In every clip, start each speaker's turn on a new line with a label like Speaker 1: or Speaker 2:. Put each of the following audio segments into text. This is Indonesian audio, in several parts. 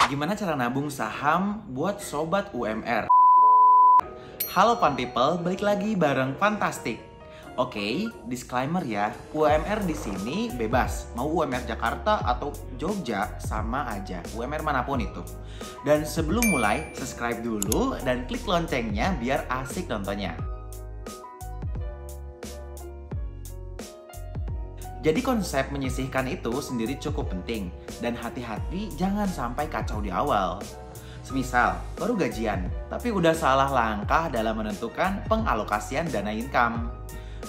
Speaker 1: Gimana cara nabung saham buat sobat UMR? Halo Fun People, balik lagi bareng Fantastic. Oke, disclaimer ya, UMR di sini bebas. Mau UMR Jakarta atau Jogja sama aja, UMR manapun itu. Dan sebelum mulai, subscribe dulu dan klik loncengnya biar asik nontonnya. Jadi konsep menyisihkan itu sendiri cukup penting dan hati-hati jangan sampai kacau di awal. Semisal, baru gajian, tapi udah salah langkah dalam menentukan pengalokasian dana income.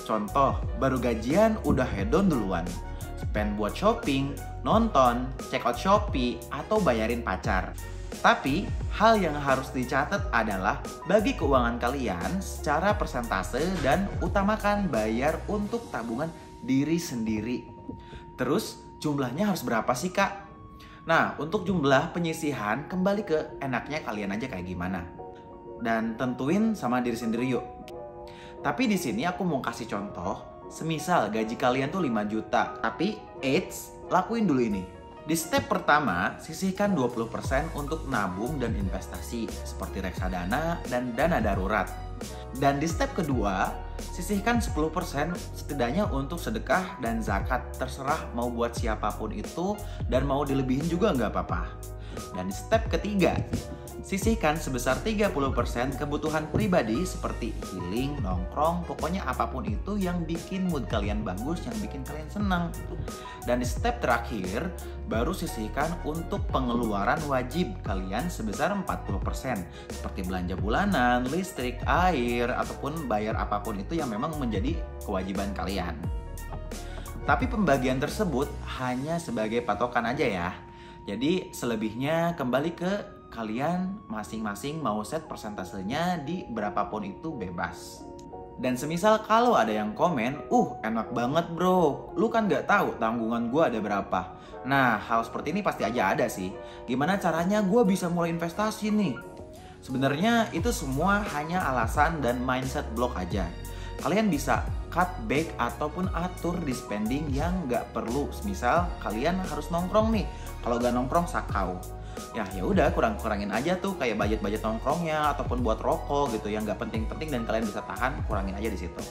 Speaker 1: Contoh, baru gajian udah hedon duluan. Spend buat shopping, nonton, check out Shopee, atau bayarin pacar. Tapi, hal yang harus dicatat adalah bagi keuangan kalian secara persentase dan utamakan bayar untuk tabungan diri sendiri. Terus, jumlahnya harus berapa sih, Kak? Nah, untuk jumlah penyisihan kembali ke enaknya kalian aja kayak gimana. Dan tentuin sama diri sendiri yuk. Tapi di sini aku mau kasih contoh, semisal gaji kalian tuh 5 juta, tapi lakuin dulu ini. Di step pertama, sisihkan 20% untuk nabung dan investasi seperti reksadana dan dana darurat. Dan di step kedua, sisihkan 10% setidaknya untuk sedekah dan zakat. Terserah mau buat siapapun itu dan mau dilebihin juga nggak apa-apa. Dan di step ketiga, sisihkan sebesar 30% kebutuhan pribadi seperti healing, nongkrong, pokoknya apapun itu yang bikin mood kalian bagus, yang bikin kalian senang. Dan di step terakhir, baru sisihkan untuk pengeluaran wajib kalian sebesar 40%. Seperti belanja bulanan, listrik, air, ataupun bayar apapun itu yang memang menjadi kewajiban kalian. Tapi pembagian tersebut hanya sebagai patokan aja ya. Jadi selebihnya kembali ke kalian masing-masing mau set persentasenya di berapapun itu bebas. Dan semisal kalau ada yang komen, enak banget bro, lu kan gak tahu tanggungan gue ada berapa. Nah, hal seperti ini pasti aja ada sih. Gimana caranya gue bisa mulai investasi nih? Sebenarnya itu semua hanya alasan dan mindset block aja. Kalian bisa cut back ataupun atur di spending yang gak perlu. Misal kalian harus nongkrong nih, kalau gak nongkrong sakau. Ya udah kurangin aja tuh kayak budget nongkrongnya ataupun buat rokok gitu yang nggak penting-penting dan kalian bisa tahan, kurangin aja di situ.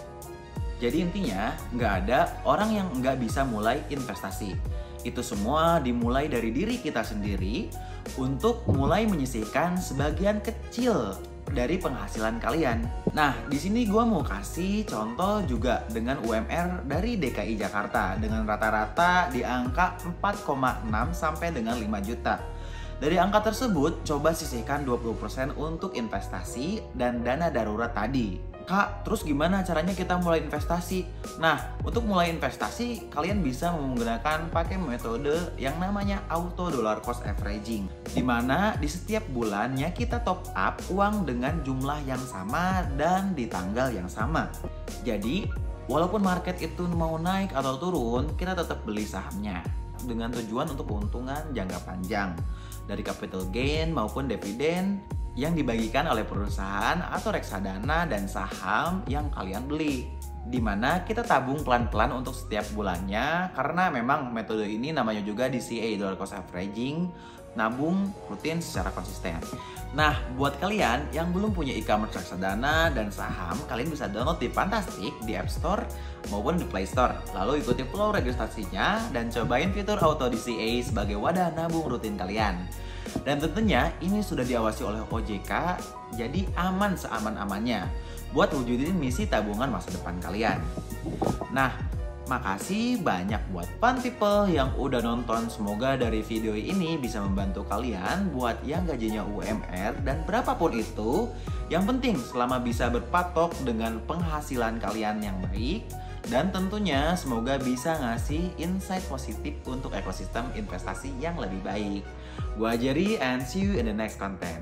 Speaker 1: Jadi intinya nggak ada orang yang nggak bisa mulai investasi. Itu semua dimulai dari diri kita sendiri untuk mulai menyisihkan sebagian kecil dari penghasilan kalian. Nah, di sini gue mau kasih contoh juga dengan UMR dari DKI Jakarta dengan rata-rata di angka 4,6 sampai dengan 5 juta. Dari angka tersebut, coba sisihkan 20% untuk investasi dan dana darurat tadi. Kak, terus gimana caranya kita mulai investasi? Nah, untuk mulai investasi, kalian bisa menggunakan pakai metode yang namanya auto dollar cost averaging. Di mana di setiap bulannya kita top up uang dengan jumlah yang sama dan di tanggal yang sama. Jadi, walaupun market itu mau naik atau turun, kita tetap beli sahamnya. Dengan tujuan untuk keuntungan jangka panjang dari capital gain maupun dividen yang dibagikan oleh perusahaan atau reksadana dan saham yang kalian beli. Dimana kita tabung pelan-pelan untuk setiap bulannya karena memang metode ini namanya juga DCA, dollar cost averaging, nabung rutin secara konsisten. Nah, buat kalian yang belum punya e-commerce reksadana dan saham, kalian bisa download di Fantastic di App Store maupun di Play Store. Lalu ikuti flow registrasinya dan cobain fitur Auto DCA sebagai wadah nabung rutin kalian. Dan tentunya ini sudah diawasi oleh OJK, jadi aman seaman-amannya buat wujudin misi tabungan masa depan kalian. Nah, makasih banyak buat Fun People yang udah nonton. Semoga dari video ini bisa membantu kalian buat yang gajinya UMR dan berapapun itu. Yang penting selama bisa berpatok dengan penghasilan kalian yang baik. Dan tentunya semoga bisa ngasih insight positif untuk ekosistem investasi yang lebih baik. Gua Jerry and see you in the next content.